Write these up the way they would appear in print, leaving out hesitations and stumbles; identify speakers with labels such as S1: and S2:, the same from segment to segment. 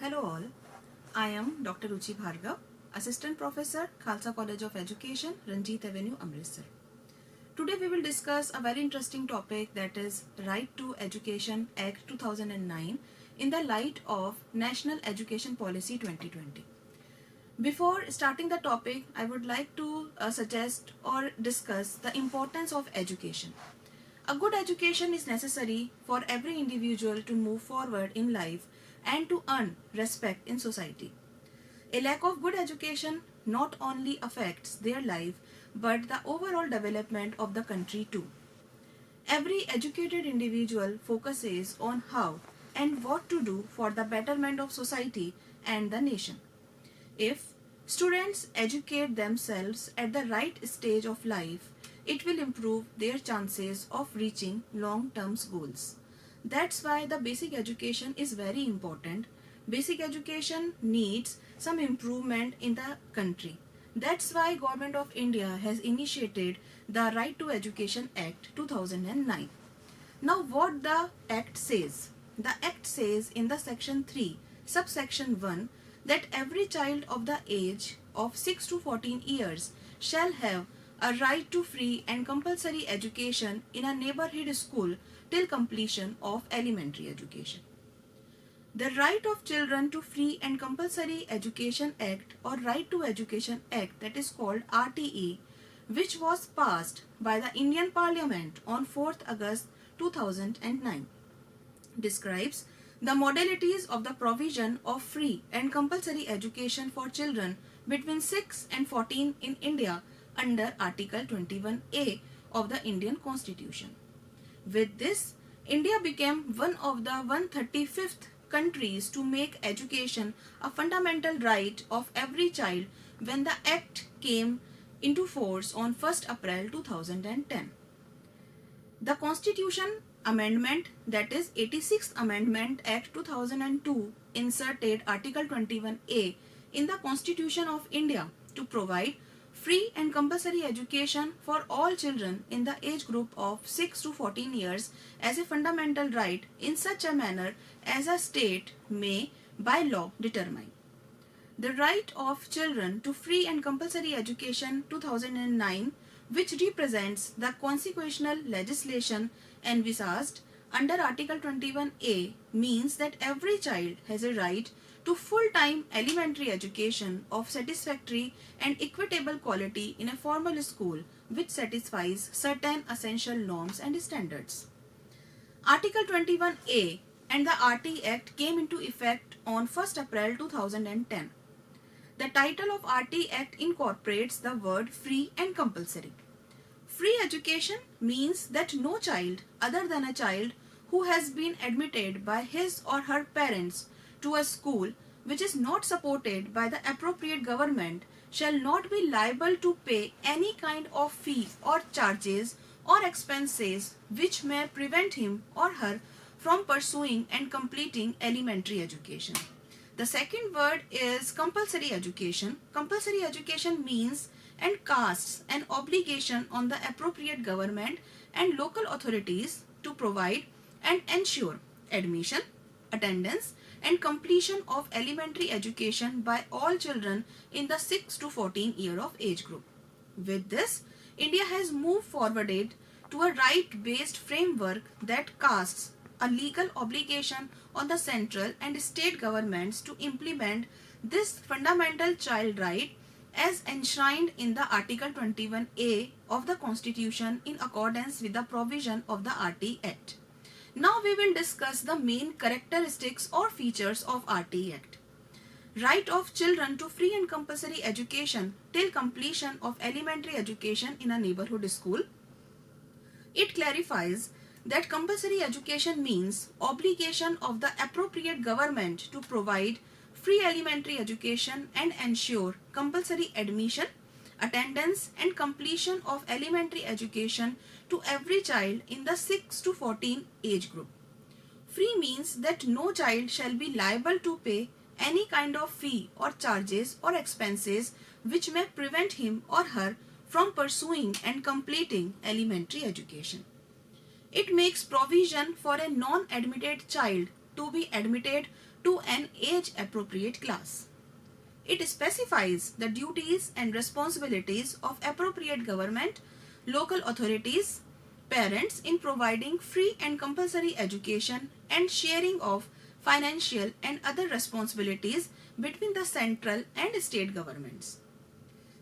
S1: Hello all, I am Dr.Ruchi Bhargava, Assistant Professor, Khalsa College of Education, Ranjit Avenue, Amritsar. Today we will discuss a very interesting topic, that is Right to Education Act 2009 in the light of National Education Policy 2020. Before starting the topic, I would like to suggest or discuss the importance of education. A good education is necessary for every individual to move forward in life and to earn respect in society. A lack of good education not only affects their life but the overall development of the country too. Every educated individual focuses on how and what to do for the betterment of society and the nation. If students educate themselves at the right stage of life, it will improve their chances of reaching long-term goals. That's why the basic education is very important. Basic education needs some improvement in the country. That's why Government of India has initiated the Right to Education Act 2009. Now what the Act says? The Act says in the section 3, subsection 1, that every child of the age of 6 to 14 years shall have a right to free and compulsory education in a neighborhood school till completion of elementary education. The Right of Children to Free and Compulsory Education Act or Right to Education Act, that is called RTE, which was passed by the Indian Parliament on 4th August 2009, describes the modalities of the provision of free and compulsory education for children between 6 and 14 in India under Article 21A of the Indian Constitution. With this, India became one of the 135th countries to make education a fundamental right of every child when the Act came into force on 1st April 2010. The Constitution Amendment, that is 86th Amendment Act 2002, inserted Article 21A in the Constitution of India to provide free and compulsory education for all children in the age group of 6 to 14 years as a fundamental right in such a manner as a state may by law determine. The Right of Children to Free and Compulsory Education 2009, which represents the consequential legislation envisaged under Article 21A, means that every child has a right to full-time elementary education of satisfactory and equitable quality in a formal school which satisfies certain essential norms and standards. Article 21A and the RT Act came into effect on 1st April 2010. The title of RT Act incorporates the word free and compulsory. Free education means that no child other than a child who has been admitted by his or her parents to a school which is not supported by the appropriate government shall not be liable to pay any kind of fee or charges or expenses which may prevent him or her from pursuing and completing elementary education. The second word is compulsory education. Compulsory education means and casts an obligation on the appropriate government and local authorities to provide and ensure admission, attendance and completion of elementary education by all children in the 6 to 14 year of age group. With this, India has moved forwarded to a right-based framework that casts a legal obligation on the central and state governments to implement this fundamental child right as enshrined in the Article 21A of the Constitution in accordance with the provision of the RT Act. Now we will discuss the main characteristics or features of RT Act. Right of children to free and compulsory education till completion of elementary education in a neighborhood school. It clarifies that compulsory education means obligation of the appropriate government to provide free elementary education and ensure compulsory admission, attendance and completion of elementary education to every child in the 6 to 14 age group. Free means that no child shall be liable to pay any kind of fee or charges or expenses which may prevent him or her from pursuing and completing elementary education. It makes provision for a non-admitted child to be admitted to an age-appropriate class. It specifies the duties and responsibilities of appropriate government, local authorities, parents in providing free and compulsory education and sharing of financial and other responsibilities between the central and state governments.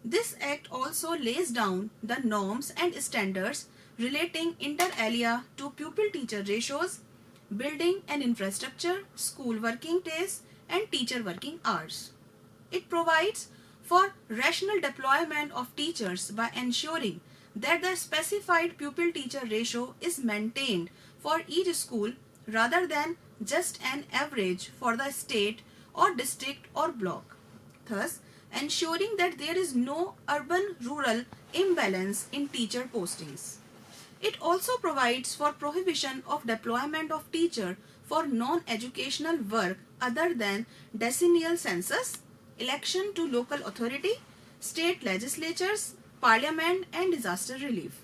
S1: This act also lays down the norms and standards relating inter alia to pupil-teacher ratios, building and infrastructure, school working days, and teacher working hours. It provides for rational deployment of teachers by ensuring that the specified pupil-teacher ratio is maintained for each school rather than just an average for the state or district or block, thus ensuring that there is no urban-rural imbalance in teacher postings. It also provides for prohibition of deployment of teacher for non-educational work other than decennial census, election to local authority, state legislatures, parliament, and disaster relief.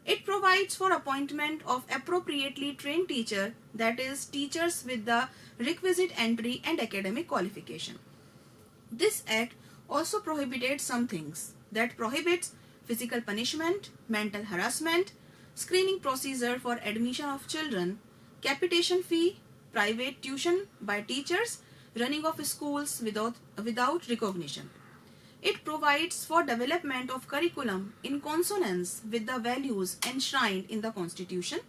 S1: It provides for appointment of appropriately trained teacher, that is, teachers with the requisite entry and academic qualification. This act also prohibited some things, that prohibits physical punishment, mental harassment, screening procedure for admission of children, capitation fee, private tuition by teachers, running of schools without recognition. It provides for development of curriculum in consonance with the values enshrined in the Constitution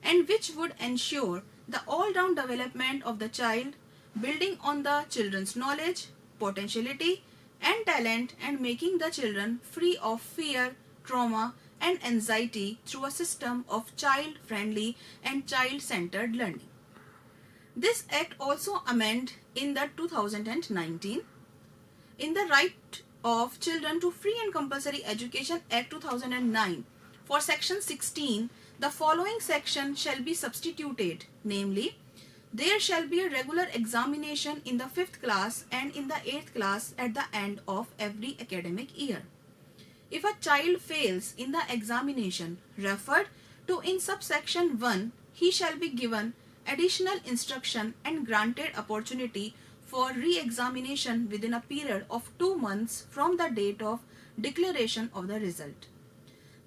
S1: and which would ensure the all-round development of the child, building on the children's knowledge, potentiality, and talent, and making the children free of fear, trauma, and anxiety through a system of child-friendly and child-centered learning. This act also amended in the 2019 in the Right of Children to Free and Compulsory Education Act 2009. For section 16, the following section shall be substituted, namely, there shall be a regular examination in the 5th class and in the 8th class at the end of every academic year. If a child fails in the examination referred to in subsection 1, he shall be given additional instruction and granted opportunity for re-examination within a period of 2 months from the date of declaration of the result.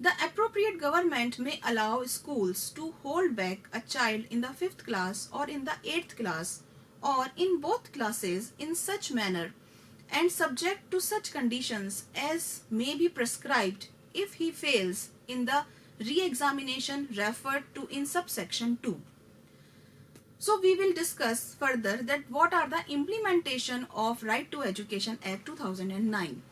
S1: The appropriate government may allow schools to hold back a child in the 5th class or in the 8th class or in both classes in such manner and subject to such conditions as may be prescribed if he fails in the re-examination referred to in subsection 2. So we will discuss further that what are the implementation of Right to Education Act 2009.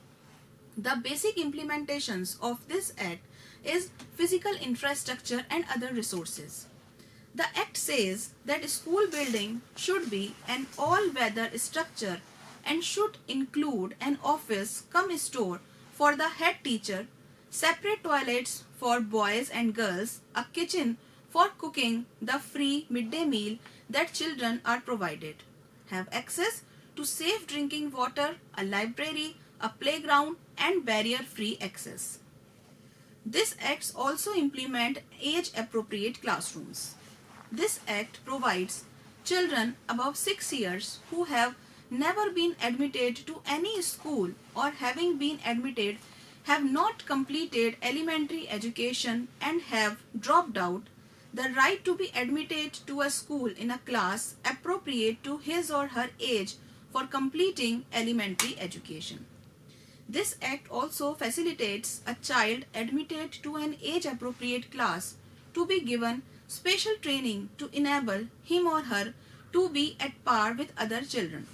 S1: The basic implementations of this act is physical infrastructure and other resources. The act says that school building should be an all-weather structure and should include an office cum store for the head teacher, separate toilets for boys and girls, a kitchen for cooking the free midday meal that children are provided, have access to safe drinking water, a library, a playground, and barrier-free access. This act also implement age-appropriate classrooms. This act provides children above 6 years who have never been admitted to any school or having been admitted have not completed elementary education and have dropped out the right to be admitted to a school in a class appropriate to his or her age for completing elementary education. This act also facilitates a child admitted to an age-appropriate class to be given special training to enable him or her to be at par with other children.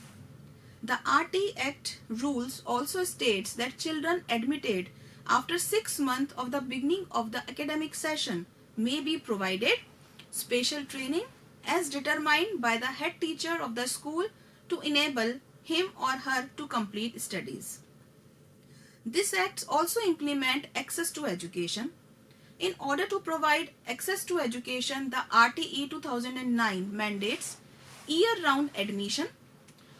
S1: The RT Act rules also states that children admitted after 6 months of the beginning of the academic session may be provided special training as determined by the head teacher of the school to enable him or her to complete studies. This act also implement access to education. In order to provide access to education, the RTE 2009 mandates year-round admission,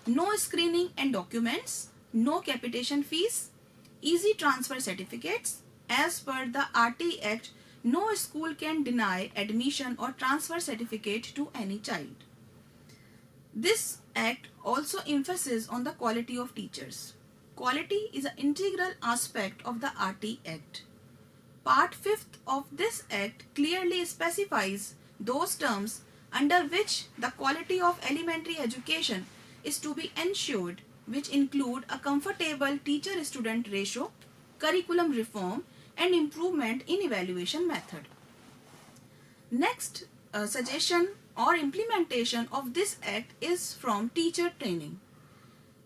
S1: no screening and documents, no capitation fees, easy transfer certificates. As per the RT Act, no school can deny admission or transfer certificate to any child. This Act also emphasizes on the quality of teachers. Quality is an integral aspect of the RT Act. Part 5th of this Act clearly specifies those terms under which the quality of elementary education is to be ensured, which include a comfortable teacher-student ratio, curriculum reform, and improvement in evaluation method. Next suggestion or implementation of this Act is from teacher training.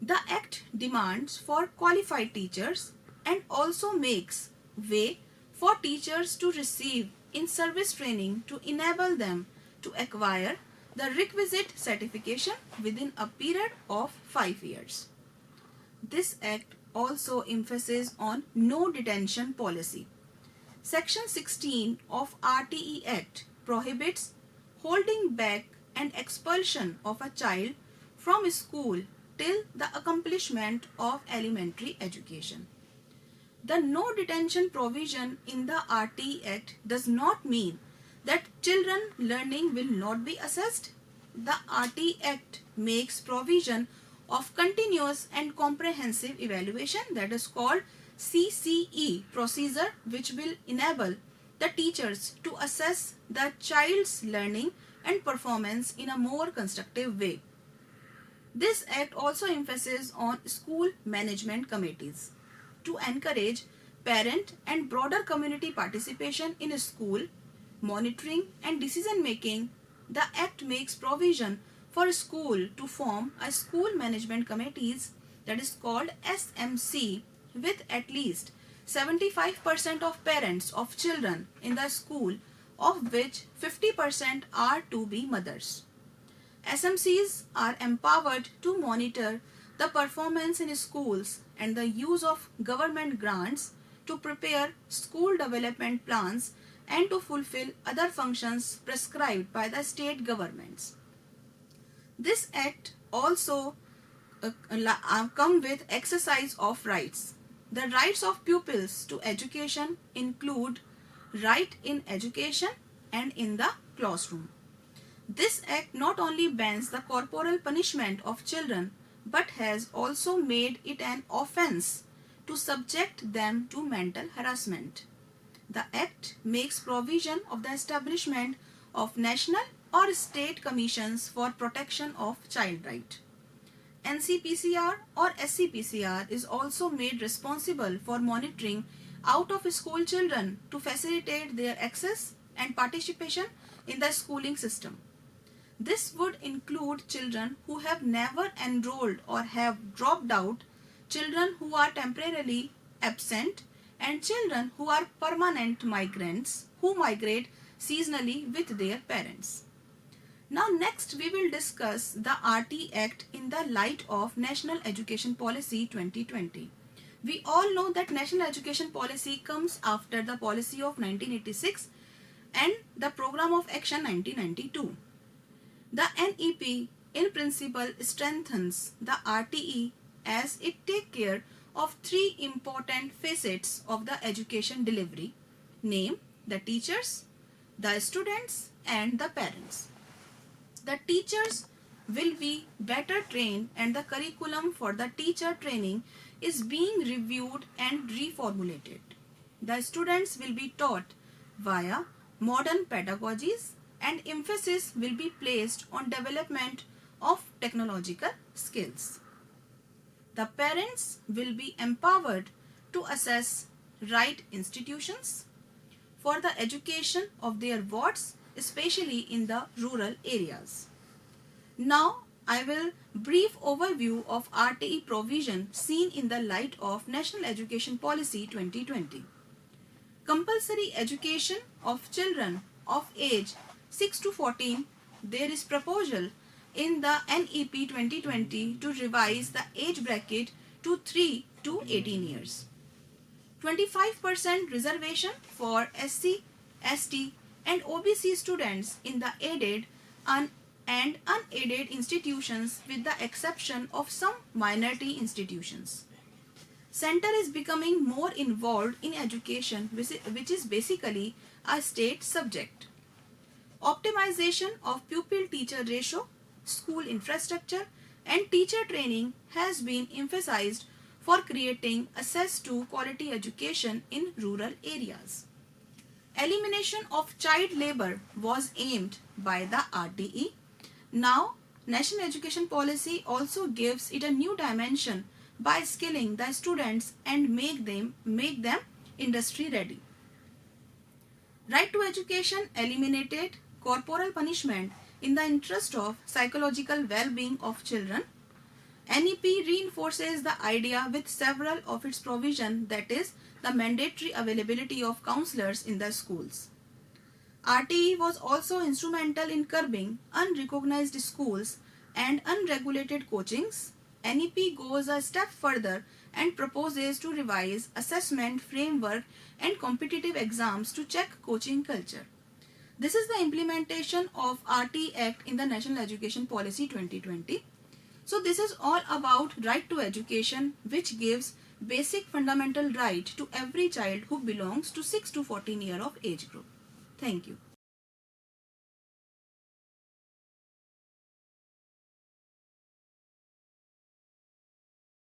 S1: The Act demands for qualified teachers and also makes way for teachers to receive in-service training to enable them to acquire the requisite certification within a period of 5 years. This Act also emphasizes on no detention policy. Section 16 of RTE Act prohibits holding back and expulsion of a child from school till the accomplishment of elementary education. The no detention provision in the RTE Act does not mean that children learning will not be assessed. The RTE Act makes provision of continuous and comprehensive evaluation, that is called CCE procedure, which will enable the teachers to assess the child's learning and performance in a more constructive way. This Act also emphasizes on school management committees to encourage parent and broader community participation in school monitoring and decision making. The Act makes provision for a school to form a school management committees, that is called SMC, with at least 75% of parents of children in the school, of which 50% are to be mothers. SMCs are empowered to monitor the performance in schools and the use of government grants to prepare school development plans and to fulfill other functions prescribed by the state governments. This Act also come with exercise of rights. The rights of pupils to education include right in education and in the classroom. This Act not only bans the corporal punishment of children but has also made it an offence to subject them to mental harassment. The Act makes provision of the establishment of national or state commissions for protection of child right. NCPCR or SCPCR is also made responsible for monitoring out of school children to facilitate their access and participation in the schooling system. This would include children who have never enrolled or have dropped out, children who are temporarily absent, and children who are permanent migrants who migrate seasonally with their parents. Now next we will discuss the RT Act in the light of National Education Policy 2020. We all know that National Education Policy comes after the policy of 1986 and the Program of Action 1992. The NEP in principle strengthens the RTE as it takes care of three important facets of the education delivery, namely the teachers, the students and the parents. The teachers will be better trained and the curriculum for the teacher training is being reviewed and reformulated. The students will be taught via modern pedagogies and emphasis will be placed on development of technological skills. The parents will be empowered to assess right institutions for the education of their wards, especially in the rural areas. Now I will brief overview of RTE provision seen in the light of National Education Policy 2020. Compulsory education of children of age 6 to 14, there is proposal in the NEP 2020 to revise the age bracket to 3 to 18 years. 25% reservation for SC, ST and OBC students in the aided and unaided institutions with the exception of some minority institutions. Center is becoming more involved in education, which is basically a state subject. Optimization of pupil-teacher ratio, school infrastructure and teacher training has been emphasized for creating access to quality education in rural areas. Elimination of child labor was aimed by the RTE. Now, National Education Policy also gives it a new dimension by skilling the students and make them industry ready. Right to education eliminated corporal punishment in the interest of psychological well-being of children. NEP reinforces the idea with several of its provisions, that is, the mandatory availability of counselors in the schools. RTE was also instrumental in curbing unrecognized schools and unregulated coachings. NEP goes a step further and proposes to revise assessment framework and competitive exams to check coaching culture. This is the implementation of RTE Act in the National Education Policy 2020. So this is all about right to education, which gives basic fundamental right to every child who belongs to 6 to 14 year of age group. Thank you.